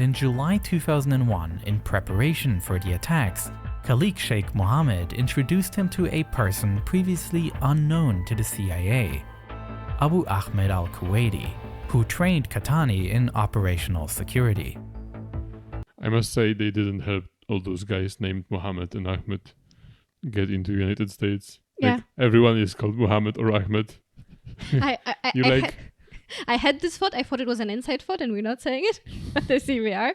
In July 2001, in preparation for the attacks, Khalik Sheikh Mohammed introduced him to a person previously unknown to the CIA, Abu Ahmed al-Kuwaiti, who trained Qahtani in operational security. I must say they didn't help all those guys named Mohammed and Ahmed get into the United States. Yeah. Like, everyone is called Mohammed or Ahmed. I had this thought. I thought it was an inside thought and we're not saying it. But I see we are.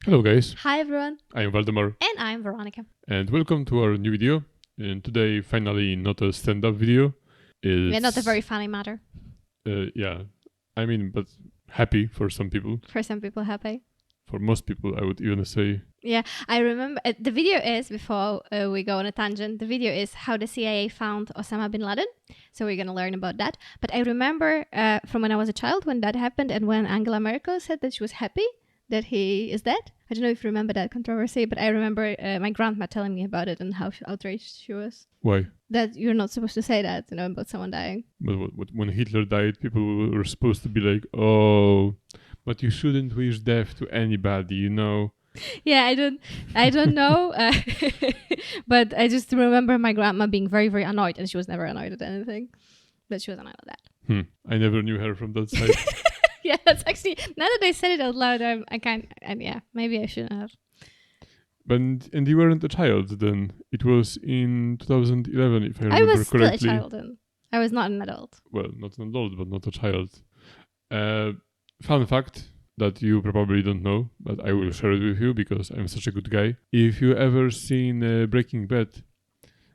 Hello guys, Hi everyone. I'm Waldemar And I'm Weronika. and welcome to our new video. And today, finally, not a stand-up video. We're not a very funny matter. Yeah, I mean, but happy for some people. For some people, happy. For most people, I would even say. Yeah, I remember the video is, before we go on a tangent, the video is how the CIA found Osama Bin Laden. So we're going to learn about that. But I remember from when I was a child when that happened and when Angela Merkel said that she was happy that he is dead. I don't know if you remember that controversy, but I remember my grandma telling me about it and how outraged she was. Why? That you're not supposed to say that, about someone dying. But when Hitler died, people were supposed to be like, oh, but you shouldn't wish death to anybody, Yeah, I don't know. But I just remember my grandma being very, very annoyed, and she was never annoyed at anything. But she was annoyed at that. I never knew her from that side. Yeah, that's actually, now that I said it out loud, I can't, and yeah, maybe I shouldn't have. And you weren't a child then. It was in 2011, if I remember I was correctly. still a child then. I was not an adult. Well, not an adult, but not a child. Fun fact that you probably don't know, but I will share it with you because I'm such a good guy. If you ever seen Breaking Bad,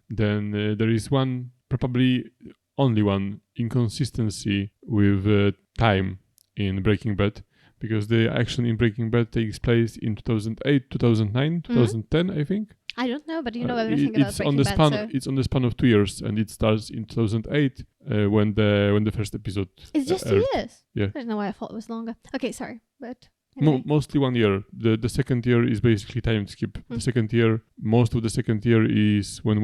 then there is one, probably only one, inconsistency with time in Breaking Bad, because the action in Breaking Bad takes place in 2008, 2009, 2010, I think. I don't know, but you know everything about It's Breaking on the Bad, span. so... It's on the span of 2 years, and it starts in 2008 when the first episode. It's just 2 aired. years? Yeah. I don't know why I thought it was longer. Okay, sorry, but... Anyway. Mostly 1 year. The second year is basically time skip. The second year, most of the second year is when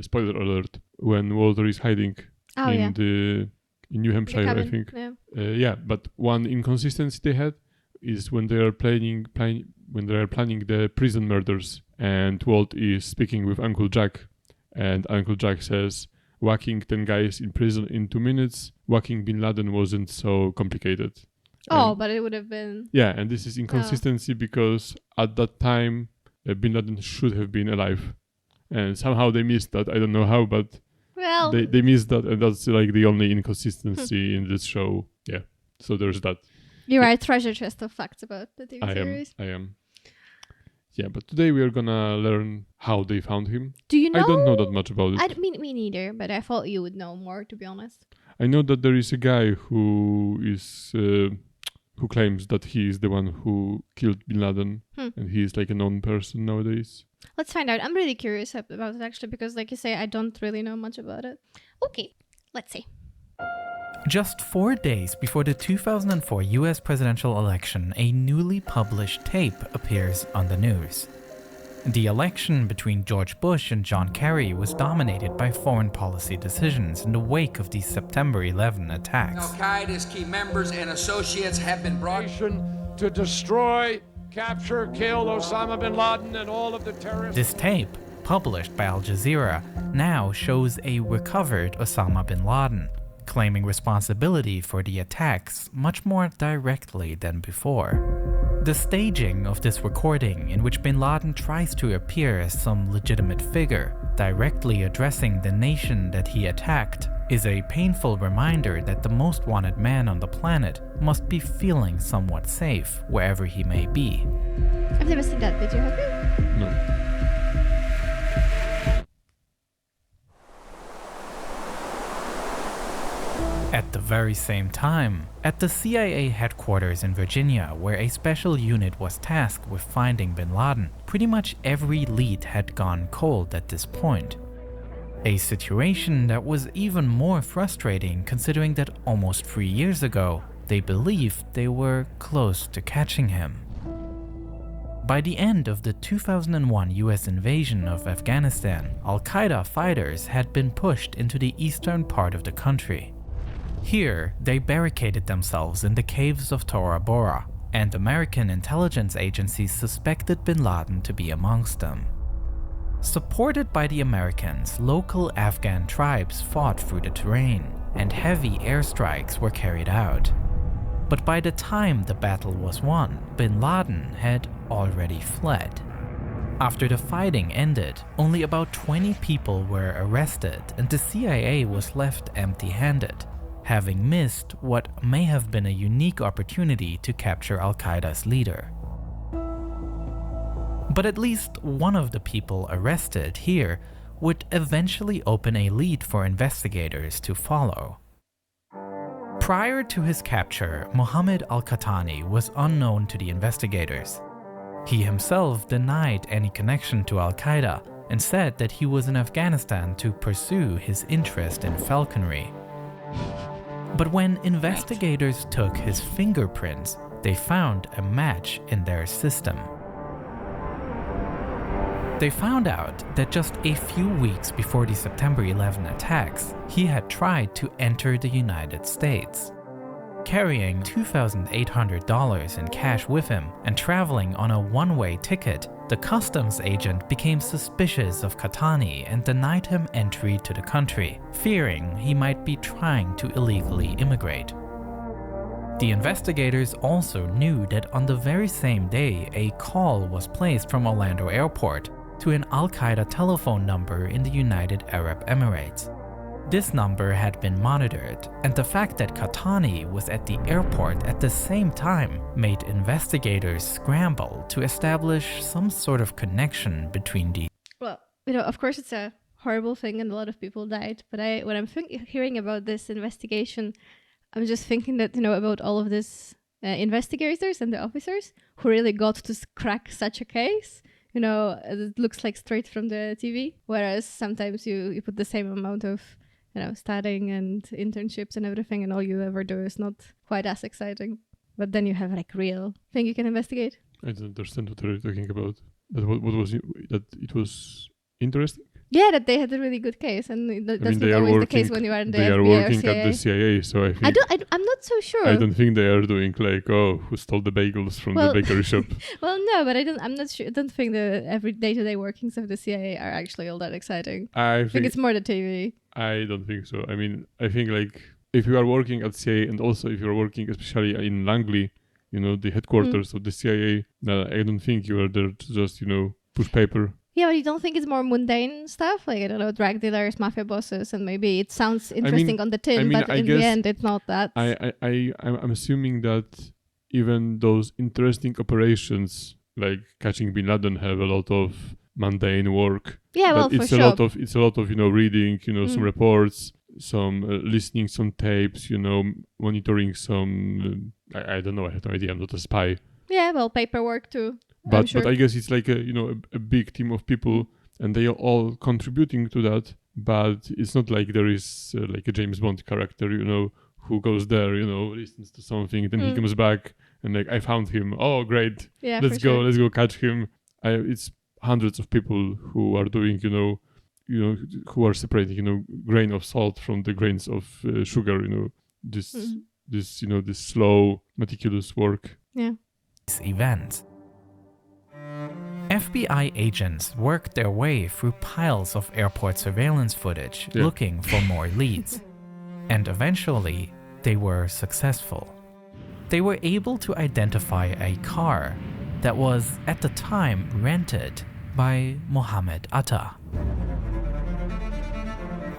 spoiler alert, when Walter is hiding in New Hampshire, I think. Yeah. But one inconsistency they had is when they are planning the prison murders, and Walt is speaking with Uncle Jack, and Uncle Jack says, whacking 10 guys in prison in 2 minutes, whacking Bin Laden wasn't so complicated. But it would have been... Yeah, and this is inconsistency because at that time, Bin Laden should have been alive. And somehow they missed that. I don't know how, but they missed that, and that's like the only inconsistency in this show. Yeah, so there's that. You are a treasure chest of facts about the TV series. I am. Yeah, but today we are gonna learn how they found him. Do you know? I don't know that much about it. Me neither, but I thought you would know more, to be honest. I know that there is a guy who is who claims that he is the one who killed Bin Laden, and he is like a known person nowadays. Let's find out. I'm really curious about it, actually, because like you say, I don't really know much about it. Okay, let's see. Just 4 days before the 2004 US presidential election, a newly published tape appears on the news. The election between George Bush and John Kerry was dominated by foreign policy decisions in the wake of the September 11 attacks. Al-Qaeda's key members and associates have been brought to destroy, capture, kill Osama Bin Laden and all of the terrorists. This tape, published by Al Jazeera, now shows a recovered Osama Bin Laden, claiming responsibility for the attacks much more directly than before. The staging of this recording, in which Bin Laden tries to appear as some legitimate figure, directly addressing the nation that he attacked, is a painful reminder that the most wanted man on the planet must be feeling somewhat safe wherever he may be. I've never seen that video, have you? No. At the very same time, at the CIA headquarters in Virginia, where a special unit was tasked with finding Bin Laden, pretty much every lead had gone cold at this point. A situation that was even more frustrating considering that almost 3 years ago, they believed they were close to catching him. By the end of the 2001 US invasion of Afghanistan, Al-Qaeda fighters had been pushed into the eastern part of the country. Here, they barricaded themselves in the caves of Tora Bora, and American intelligence agencies suspected bin Laden to be amongst them. Supported by the Americans, local Afghan tribes fought through the terrain, and heavy airstrikes were carried out. But by the time the battle was won, bin Laden had already fled. After the fighting ended, only about 20 people were arrested and the CIA was left empty-handed, having missed what may have been a unique opportunity to capture Al-Qaeda's leader. But at least one of the people arrested here would eventually open a lead for investigators to follow. Prior to his capture, Mohammed al-Qahtani was unknown to the investigators. He himself denied any connection to Al-Qaeda and said that he was in Afghanistan to pursue his interest in falconry. But when investigators took his fingerprints, they found a match in their system. They found out that just a few weeks before the September 11 attacks, he had tried to enter the United States. Carrying $2,800 in cash with him and traveling on a one-way ticket, the customs agent became suspicious of Qahtani and denied him entry to the country, fearing he might be trying to illegally immigrate. The investigators also knew that on the very same day, a call was placed from Orlando Airport to an Al-Qaeda telephone number in the United Arab Emirates. This number had been monitored, and the fact that Qahtani was at the airport at the same time made investigators scramble to establish some sort of connection between the... Well, of course it's a horrible thing and a lot of people died, but when I'm hearing about this investigation, I'm just thinking that, about all of these investigators and the officers who really got to crack such a case. It looks like straight from the TV, whereas sometimes you put the same amount of, studying and internships and everything, and all you ever do is not quite as exciting. But then you have real thing you can investigate. I don't understand what you're talking about. What was it? That it was interesting? Yeah, that they had a really good case, and that's not always the case when you are in the FBI They are or working CIA. at the CIA, so I think... I'm not so sure. I don't think they are doing who stole the bagels from the bakery shop. Well, no, but I'm not sure. I don't think the every day-to-day workings of the CIA are actually all that exciting. I think it's more the TV. I don't think so. I think if you are working at CIA and also if you are working especially in Langley, the headquarters of the CIA, I don't think you are there to just, push paper. Yeah, but you don't think it's more mundane stuff? Like, I don't know, drug dealers, mafia bosses, and maybe it sounds interesting on the tin, but in the end, it's not that. I'm assuming that even those interesting operations, like catching Bin Laden, have a lot of mundane work. Yeah, well, it's for sure. It's a lot of, reading, some reports, some listening, some tapes, monitoring some, I don't know, I have no idea, I'm not a spy. Yeah, well, paperwork too. But I guess it's like a big team of people, and they are all contributing to that. But it's not like there is like a James Bond character, who goes there, listens to something, then he comes back and I found him. Oh, great! Yeah, let's go catch him. It's hundreds of people who are doing, who are separating, grain of salt from the grains of sugar. This slow, meticulous work. Yeah. Events. FBI agents worked their way through piles of airport surveillance footage looking for more leads. And eventually, they were successful. They were able to identify a car that was, at the time, rented by Mohammed Atta.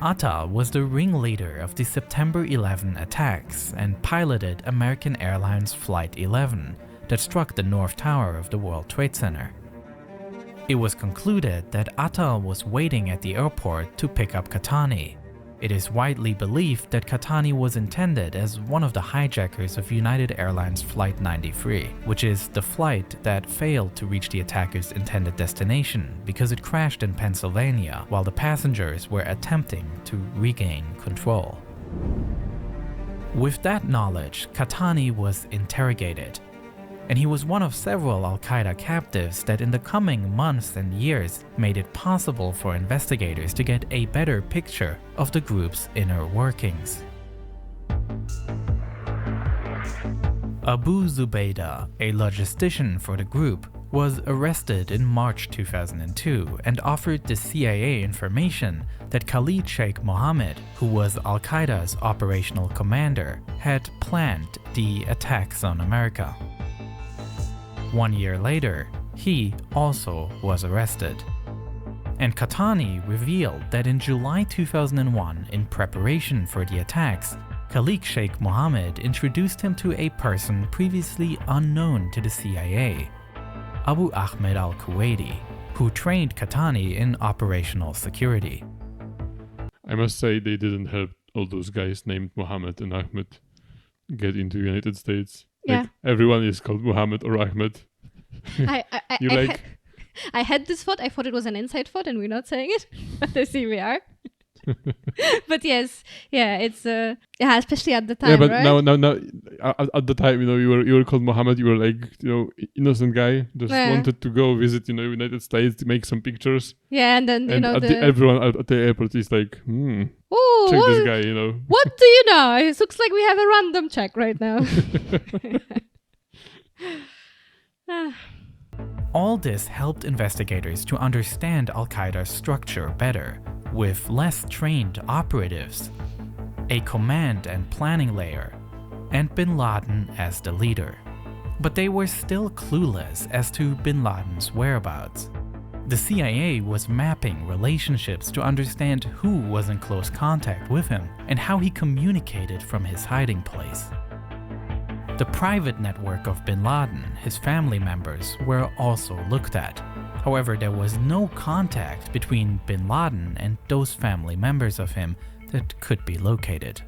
Atta was the ringleader of the September 11 attacks and piloted American Airlines Flight 11 that struck the North Tower of the World Trade Center. It was concluded that Atta was waiting at the airport to pick up Qahtani. It is widely believed that Qahtani was intended as one of the hijackers of United Airlines Flight 93, which is the flight that failed to reach the attacker's intended destination because it crashed in Pennsylvania while the passengers were attempting to regain control. With that knowledge, Qahtani was interrogated. and he was one of several Al-Qaeda captives that in the coming months and years made it possible for investigators to get a better picture of the group's inner workings. Abu Zubaydah, a logistician for the group, was arrested in March 2002 and offered the CIA information that Khalid Sheikh Mohammed, who was Al-Qaeda's operational commander, had planned the attacks on America. 1 year later, he also was arrested. And Qahtani revealed that in July 2001, in preparation for the attacks, Khalid Sheikh Mohammed introduced him to a person previously unknown to the CIA, Abu Ahmed al-Kuwaiti, who trained Qahtani in operational security. I must say they didn't help all those guys named Mohammed and Ahmed get into the United States. Yeah. Like, everyone is called Mohammed or Ahmed. I had this thought. I thought it was an inside thought and we're not saying it, but I see we are. But yes, yeah, it's especially at the time. Yeah, but right? now, at the time, you were called Mohammed. You were like, innocent guy, just wanted to go visit, United States to make some pictures. Yeah, and then everyone at the airport is like, Ooh, check this guy, What do you know? It looks like we have a random check right now. All this helped investigators to understand Al-Qaeda's structure better, with less trained operatives, a command and planning layer, and Bin Laden as the leader. But they were still clueless as to Bin Laden's whereabouts. The CIA was mapping relationships to understand who was in close contact with him and how he communicated from his hiding place. The private network of Bin Laden, his family members, were also looked at. However, there was no contact between Bin Laden and those family members of him that could be located.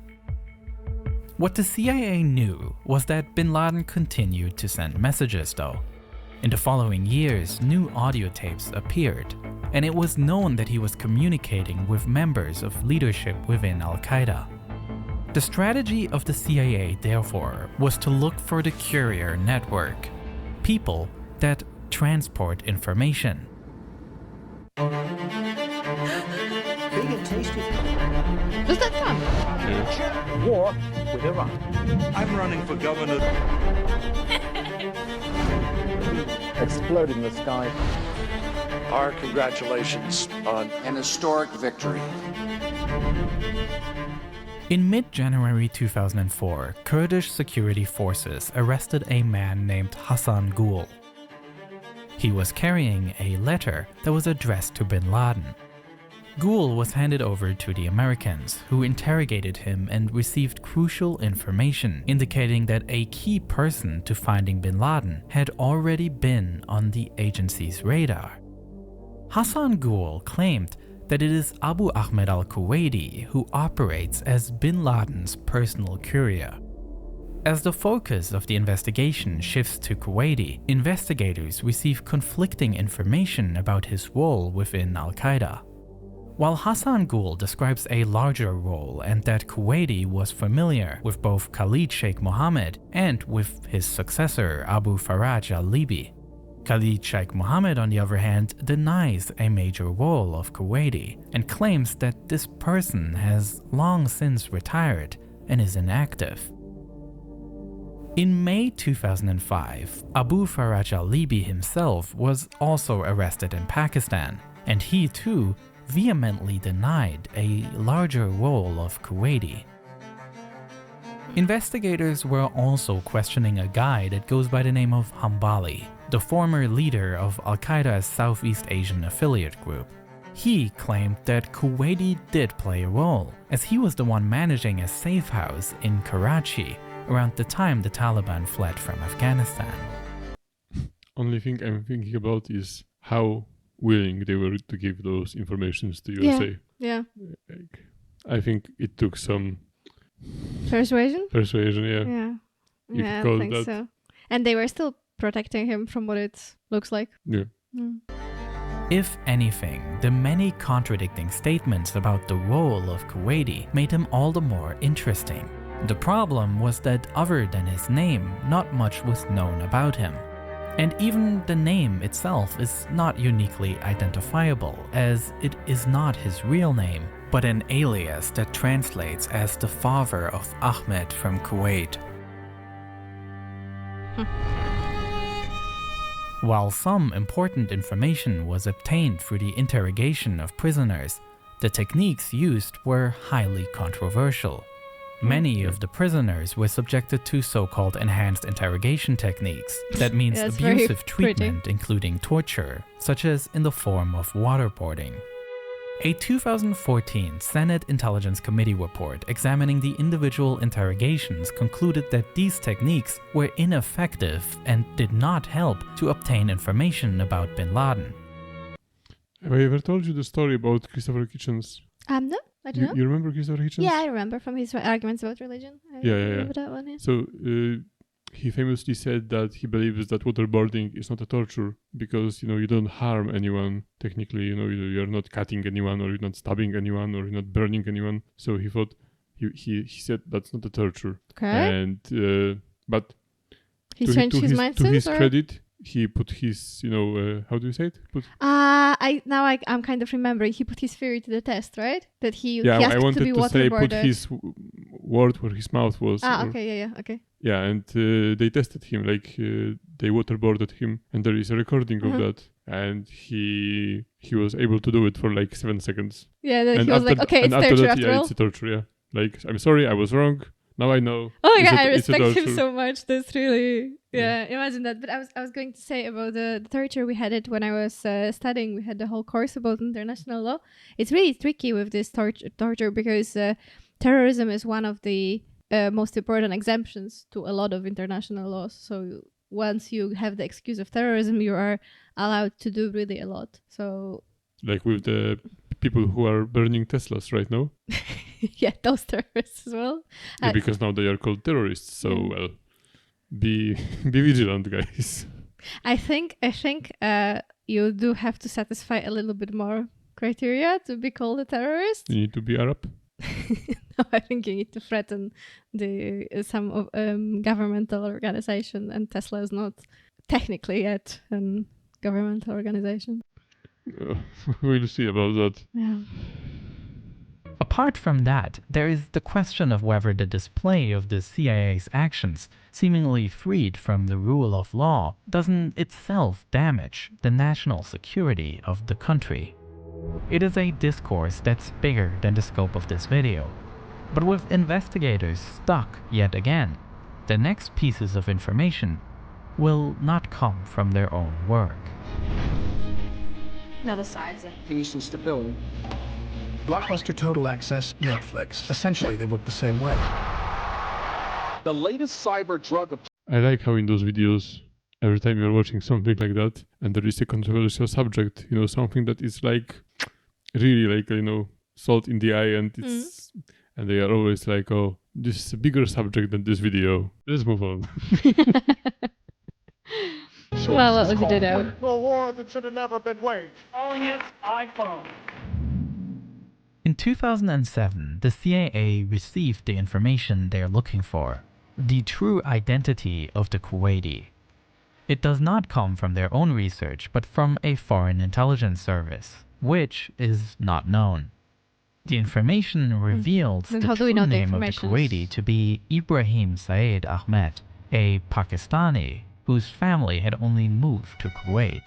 What the CIA knew was that Bin Laden continued to send messages though. In the following years, new audio tapes appeared, and it was known that he was communicating with members of leadership within Al-Qaeda. The strategy of the CIA, therefore, was to look for the courier network, people that transport information. Big and tasty. Was that fun? War with Iran. I'm running for governor. Explode in the sky. Our congratulations on An historic victory. In mid-January 2004, Kurdish security forces arrested a man named Hassan Gul. He was carrying a letter that was addressed to Bin Laden. Gul was handed over to the Americans, who interrogated him and received crucial information indicating that a key person to finding Bin Laden had already been on the agency's radar. Hassan Gul claimed that it is Abu Ahmed al-Kuwaiti who operates as Bin Laden's personal courier. As the focus of the investigation shifts to Kuwaiti, investigators receive conflicting information about his role within Al-Qaeda. While Hassan Gul describes a larger role and that Kuwaiti was familiar with both Khalid Sheikh Mohammed and with his successor Abu Faraj al-Libi, Khalid Sheikh Mohammed, on the other hand, denies a major role of Kuwaiti and claims that this person has long since retired and is inactive. In May 2005, Abu Faraj al-Libi himself was also arrested in Pakistan, and he too vehemently denied a larger role of Kuwaiti. Investigators were also questioning a guy that goes by the name of Hambali, the former leader of Al-Qaeda's Southeast Asian affiliate group. He claimed that Kuwaiti did play a role, as he was the one managing a safe house in Karachi around the time the Taliban fled from Afghanistan. Only thing I'm thinking about is how willing they were to give those informations to USA. Yeah. Like, I think it took some Persuasion? persuasion, yeah. Yeah. You Yeah, could call I think that. so. And they were still protecting him from what it looks like. Yeah. If anything, the many contradicting statements about the role of Kuwaiti made him all the more interesting. The problem was that other than his name, not much was known about him. And even the name itself is not uniquely identifiable, as it is not his real name, but an alias that translates as the father of Ahmed from Kuwait. While some important information was obtained through the interrogation of prisoners, the techniques used were highly controversial. Many of the prisoners were subjected to so-called enhanced interrogation techniques. That means That's very abusive pretty. treatment, including torture, such as in the form of waterboarding. A 2014 Senate Intelligence Committee report examining the individual interrogations concluded that these techniques were ineffective and did not help to obtain information about Bin Laden. Have I ever told you the story about Christopher Hitchens? No, I don't know. You remember Christopher Hitchens? Yeah, I remember from his arguments about religion. I Yeah. remember that one, yeah. So he famously said that he believes that waterboarding is not a torture because you don't harm anyone technically. You're not cutting anyone, or you're not stabbing anyone, or you're not burning anyone. So he thought he said that's not a torture. Okay. And but He to, changed to his his mind to since, his or? credit, he put his how do you say it? I'm kind of remembering. He put his theory to the test, right? That he Yeah, asked I wanted to be to say put waterboarded. his word where his mouth was. or- Okay, yeah, okay. Yeah, and they tested him, they waterboarded him, and there is a recording of that. And he was able to do it for 7 seconds. Yeah, then And he was like, okay, it's after torture that, after yeah, all. it's a torture. Yeah, I'm sorry, I was wrong. Now I know. Oh my It's god, a- I it's a respect him torture. so much. That's really imagine that. But I was going to say about the torture. We had it when I was studying. We had the whole course about international law. It's really tricky with this torture because terrorism is one of the most important exemptions to a lot of international laws. So once you have the excuse of terrorism, you are allowed to do really a lot. So Like with the people who are burning Teslas right now. yeah, those terrorists as well. Yeah, because now they are called terrorists. So Yeah. well, be vigilant, guys. I think you do have to satisfy a little bit more criteria to be called a terrorist. You need to be Arab. No, I think you need to threaten some of governmental organization, and Tesla is not technically yet a governmental organization. We'll see about that. Yeah. Apart from that, there is the question of whether the display of the CIA's actions, seemingly freed from the rule of law, doesn't itself damage the national security of the country. It is a discourse that's bigger than the scope of this video. But with investigators stuck yet again, the next pieces of information will not come from their own work. Now the sides. Peace and stability. Blockbuster Total Access, Netflix. Essentially, they look the same way. The latest cyber drug. I like how in those videos, every time you're watching something like that, and there is a controversial subject, something that is really salt in the eye, and it's and they are always like, oh, this is a bigger subject than this video. Let's move on. Well, what was he did out? A war that should have never been waged. Calling it iPhone. In 2007, the CIA received the information they're looking for, the true identity of the Kuwaiti. It does not come from their own research, but from a foreign intelligence service, which is not known. The information reveals Then the how do we true know the name of the information? Kuwaiti to be Ibrahim Saeed Ahmed, a Pakistani whose family had only moved to Kuwait.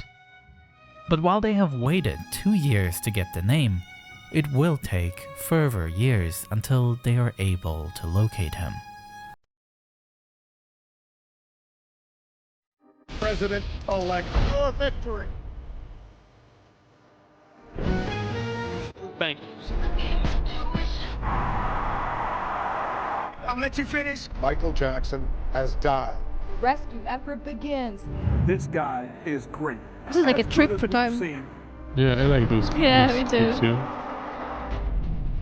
But while they have waited 2 years to get the name, it will take further years until they are able to locate him. President-elect. Your victory. Thank you. I'll let you finish. Michael Jackson has died. Rescue effort begins. This guy is great. This is like a As trip good as for we've time. seen. Yeah, I like those. Yeah, those me too. clips, yeah.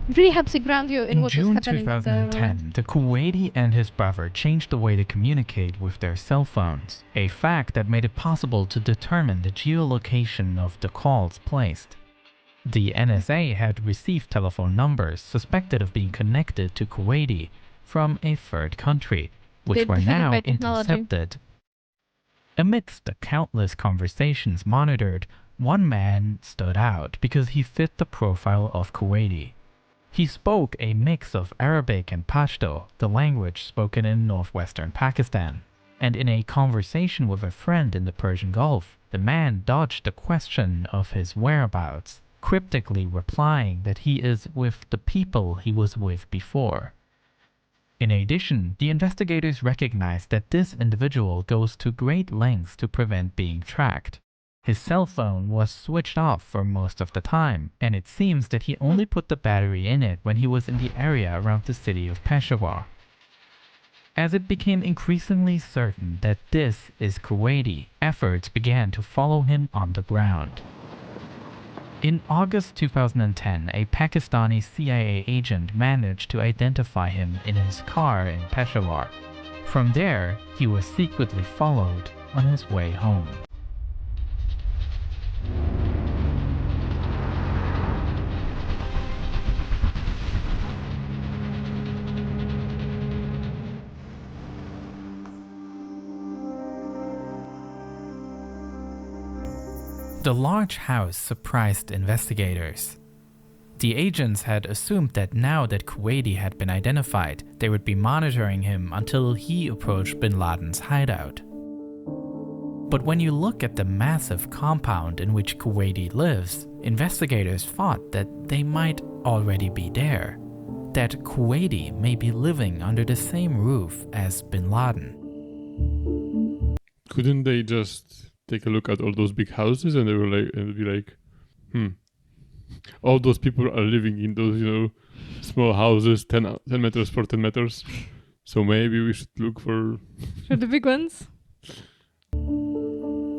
It really helps to ground you in In what June was happening. 2010, the Kuwaiti and his brother changed the way they communicate with their cell phones, a fact that made it possible to determine the geolocation of the calls placed. The NSA had received telephone numbers suspected of being connected to Kuwaiti, from a third country, which Big were now by technology. intercepted. Amidst the countless conversations monitored, one man stood out because he fit the profile of Kuwaiti. He spoke a mix of Arabic and Pashto, the language spoken in northwestern Pakistan. And in a conversation with a friend in the Persian Gulf, the man dodged the question of his whereabouts, cryptically replying that he is with the people he was with before. In addition, the investigators recognized that this individual goes to great lengths to prevent being tracked. His cell phone was switched off for most of the time, and it seems that he only put the battery in it when he was in the area around the city of Peshawar. As it became increasingly certain that this is Kuwaiti, efforts began to follow him on the ground. In August 2010, a Pakistani CIA agent managed to identify him in his car in Peshawar. From there, he was secretly followed on his way home. The large house surprised investigators. The agents had assumed that now that Kuwaiti had been identified, they would be monitoring him until he approached Bin Laden's hideout. But when you look at the massive compound in which Kuwaiti lives, investigators thought that they might already be there, that Kuwaiti may be living under the same roof as Bin Laden. Couldn't they just take a look at all those big houses and they were like, and be like, all those people are living in those, small houses, 10 meters for 10 meters. So maybe we should look for the big ones.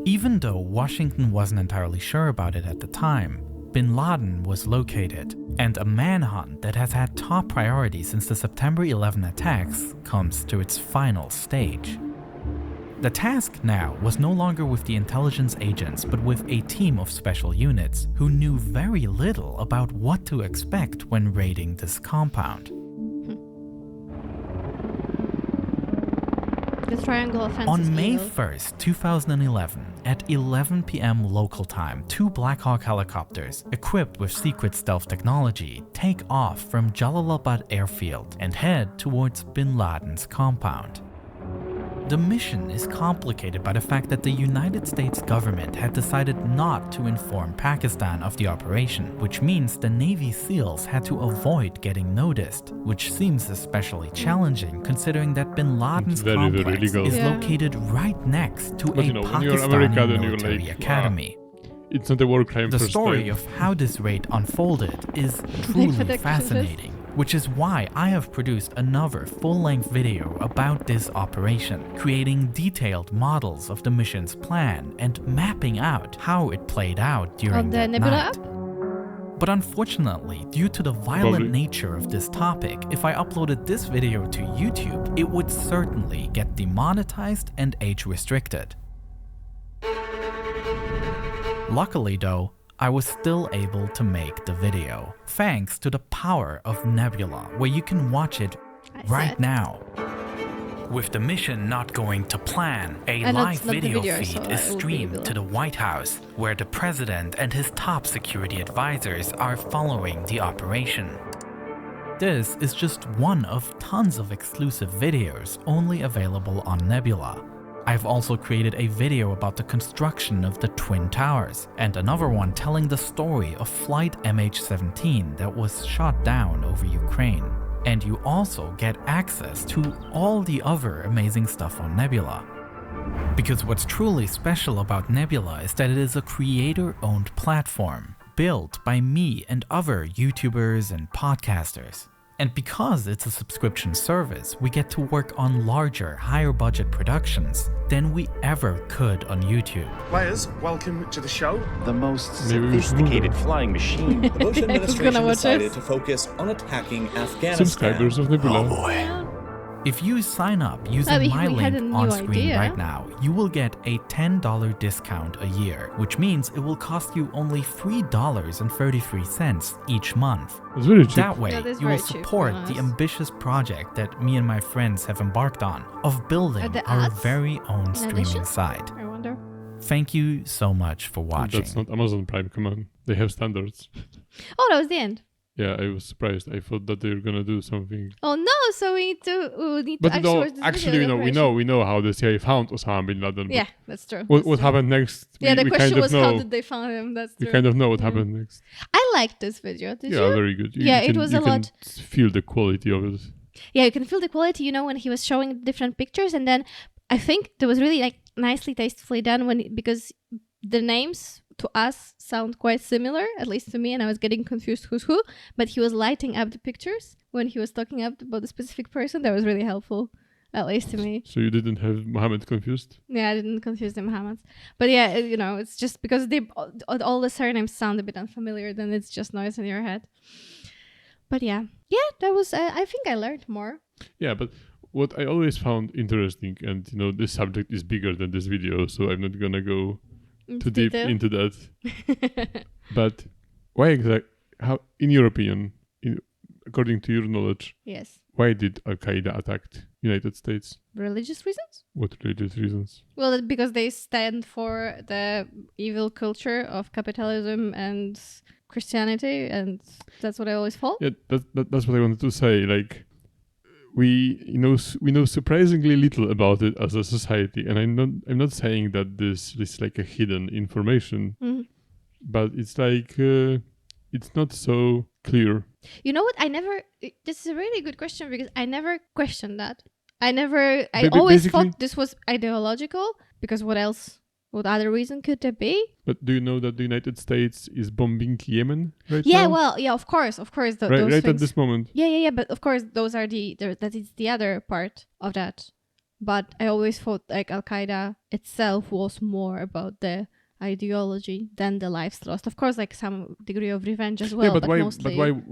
Even though Washington wasn't entirely sure about it at the time, Bin Laden was located, and a manhunt that has had top priority since the September 11 attacks comes to its final stage. The task now was no longer with the intelligence agents, but with a team of special units who knew very little about what to expect when raiding this compound. The triangle offense On is May evil. 1st, 2011, at 11 p.m. local time, 2 Black Hawk helicopters, equipped with secret stealth technology, take off from Jalalabad airfield and head towards Bin Laden's compound. The mission is complicated by the fact that the United States government had decided not to inform Pakistan of the operation, which means the Navy SEALs had to avoid getting noticed, which seems especially challenging considering that Bin Laden's very complex illegal. is Yeah. located right next to But a when you're America, Pakistani then you're military like, academy. it's not a war crime The first story time. of how this raid unfolded is for truly the fascinating, which is why I have produced another full-length video about this operation, creating detailed models of the mission's plan and mapping out how it played out during On the that Nebula night. app? But unfortunately, due to the violent Probably. nature of this topic, if I uploaded this video to YouTube, it would certainly get demonetized and age restricted. Luckily though, I was still able to make the video, thanks to the power of Nebula, where you can watch it right now. With the mission not going to plan, a And live it's not the video video, feed so is it will be streamed below. to the White House, where the president and his top security advisors are following the operation. This is just one of tons of exclusive videos only available on Nebula. I've also created a video about the construction of the Twin Towers, and another one telling the story of Flight MH17 that was shot down over Ukraine. And you also get access to all the other amazing stuff on Nebula. Because what's truly special about Nebula is that it is a creator-owned platform, built by me and other YouTubers and podcasters. And because it's a subscription service, we get to work on larger, higher budget productions than we ever could on YouTube. Players, welcome to the show. The most Maybe we should sophisticated flying machine. The Bush Who's gonna administration watch decided this? to focus on attacking Afghanistan. Subscribers of Nebula. If you sign up using Oh, my we had link a new on screen idea. right now, you will get a $10 discount a year, which means it will cost you only $3.33 each month. It's very cheap. That way, Yeah, that's you will very cheap, support to be the honest. ambitious project that me and my friends have embarked on of building the our ads very own in streaming addition? site. I wonder. Thank you so much for watching. That's not Amazon Prime, come on. They have standards. Oh, that was the end. Yeah, I was surprised. I thought that they were gonna do something. Oh no! So we need to But actually watch this actually, video, we know how the CIA found Osama Bin Laden. but Yeah, that's true. What that's true. happened next? Yeah, the we question kind of was know. how did they find him? That's We true. kind of know what happened next. I liked this video. Did Yeah, you? very good. Yeah, it can, was you a can lot. feel the quality of it. Yeah, you can feel the quality, when he was showing different pictures, and then I think it was really like nicely, tastefully done because the names to us sound quite similar, at least to me, and I was getting confused who's who. But he was lighting up the pictures when he was talking about the specific person. That was really helpful, at least to me. So you didn't have Mohammed confused? Yeah, I didn't confuse the Muhammads. But yeah, it's just because all the surnames sound a bit unfamiliar, then it's just noise in your head. But yeah, that was. I think I learned more. Yeah, but what I always found interesting, and this subject is bigger than this video, so I'm not gonna go too deep into that. But why how, in your opinion, according to your knowledge, Yes. why did Al Qaeda attack United States? Religious reasons? What religious reasons? Well, because they stand for the evil culture of capitalism and Christianity, and that's what I always thought. Yeah, that's what I wanted to say. Like, we know surprisingly little about it as a society, and I'm not saying that this is like a hidden information, but it's like it's not so clear. You know what? This is a really good question because I never questioned that. I always thought this was ideological because what else? What other reason could there be? But do you know that the United States is bombing Yemen right Yeah, now? well, yeah, of course. Those right things. at this moment. Yeah, but of course those are that is the other part of that. But I always thought like Al Qaeda itself was more about the ideology than the lives lost. Of course, like some degree of revenge as well. Yeah, but why? Mostly... But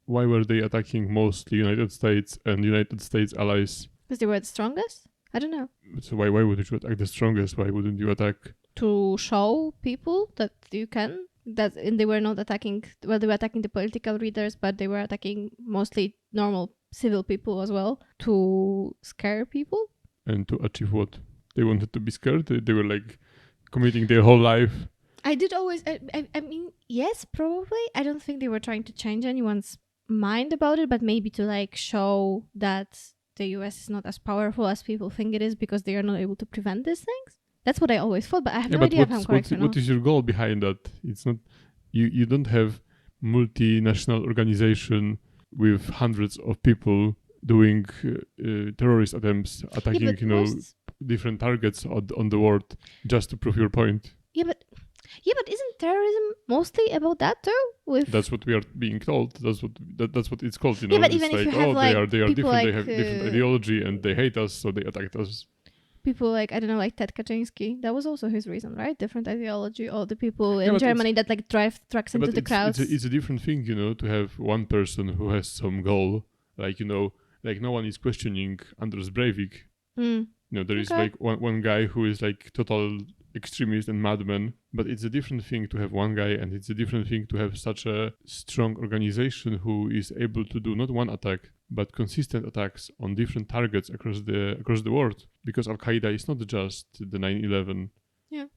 why were they attacking mostly United States and United States allies? Because they were the strongest. I don't know. So why would you attack the strongest? Why wouldn't you attack? To show people that you can. And they were not attacking. Well, they were attacking the political leaders, but they were attacking mostly normal civil people as well to scare people. And to achieve what? They wanted to be scared. They were like committing their whole life. I did always. I mean, yes, probably. I don't think they were trying to change anyone's mind about it, but maybe to like show that the US is not as powerful as people think it is because they are not able to prevent these things. That's what I always thought, but I have no idea if I'm correct or not. What is your goal behind that? It's not you don't have multinational organization with hundreds of people doing terrorist attempts, attacking different targets on the world just to prove your point. Yeah, but isn't terrorism mostly about that too? That's what we are being told. That's what it's called. Yeah, but it's even if like, you have they are different. Like, they have different ideology and they hate us, so they attacked us. People like I don't know, like Ted Kaczynski. That was also his reason, right? Different ideology. All the people in Germany that like drive trucks into the crowds. It's a different thing, to have one person who has some goal, like like no one is questioning Anders Breivik. There is like one guy who is like total extremist and madman, but it's a different thing to have one guy, and it's a different thing to have such a strong organization who is able to do not one attack but consistent attacks on different targets across the world. Because Al Qaeda is not just the 9/11. Yeah.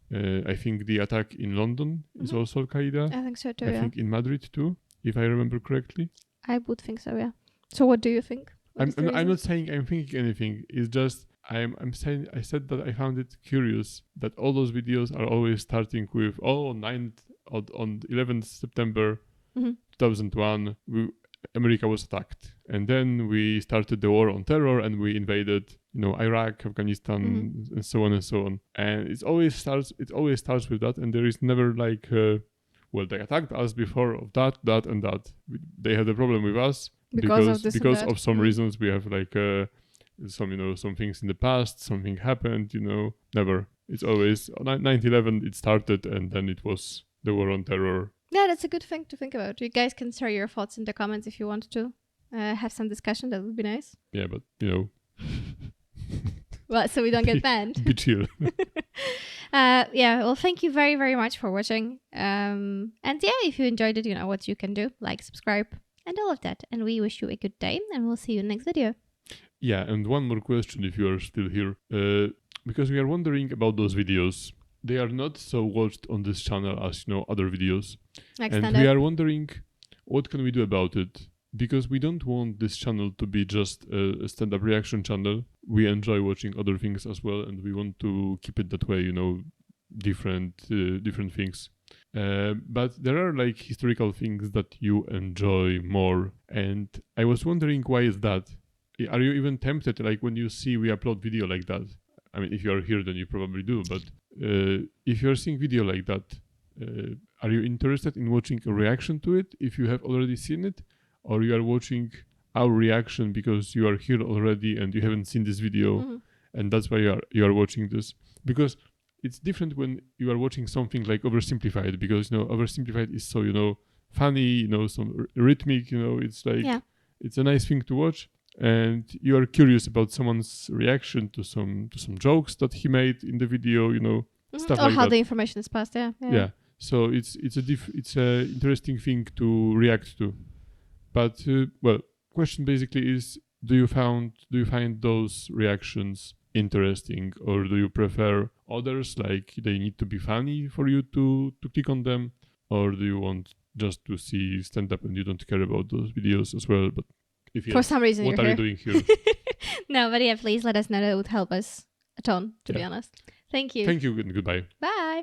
I think the attack in London is also Al Qaeda. I think so too. I think in Madrid too, if I remember correctly. I would think so. Yeah. So what do you think? I'm not saying I'm thinking anything. It's just I'm saying I said that I found it curious that all those videos are always starting with on 11th September 2001 America was attacked, and then we started the war on terror and we invaded Iraq, Afghanistan, and so on and so on. And it always starts with that, and there is never like they attacked us before of that and that. They had a problem with us because of some reasons. We have like some things in the past, something happened, never. It's always 9/11 it started, and then it was the war on terror. Yeah, that's a good thing to think about. You guys can share your thoughts in the comments if you want to. have some discussion. That would be nice. Yeah, but Well, so we don't get banned. be chill. Yeah, well, thank you very, very much for watching. And yeah, if you enjoyed it, you know what you can do. Like, subscribe, and all of that. And we wish you a good day, and we'll see you in the next video. Yeah, and one more question if you are still here. Because we are wondering about those videos. They are not so watched on this channel as, other videos. Like and stand-up. we are wondering, what can we do about it? Because we don't want this channel to be just a stand-up reaction channel. We enjoy watching other things as well, and we want to keep it that way, different things. But there are like historical things that you enjoy more. And I was wondering, why is that? Are you even tempted, like when you see we upload video like that? I mean, if you are here, then you probably do. But if you're seeing video like that, are you interested in watching a reaction to it if you have already seen it? Or you are watching our reaction because you are here already and you haven't seen this video, and that's why you are watching this? Because it's different when you are watching something like Oversimplified, because Oversimplified is so funny, some rhythmic, it's like it's a nice thing to watch, and you are curious about someone's reaction to some jokes that he made in the video, stuff or like how that. the information is passed. Yeah. So it's a interesting thing to react to. But question basically is: do you find those reactions interesting, or do you prefer others, like they need to be funny for you to click on them, or do you want just to see stand up and you don't care about those videos as well? But if yes, for some reason, what you're are here. you doing here? No, but yeah, please let us know. That would help us a ton, to be honest. Thank you. Thank you and goodbye. Bye.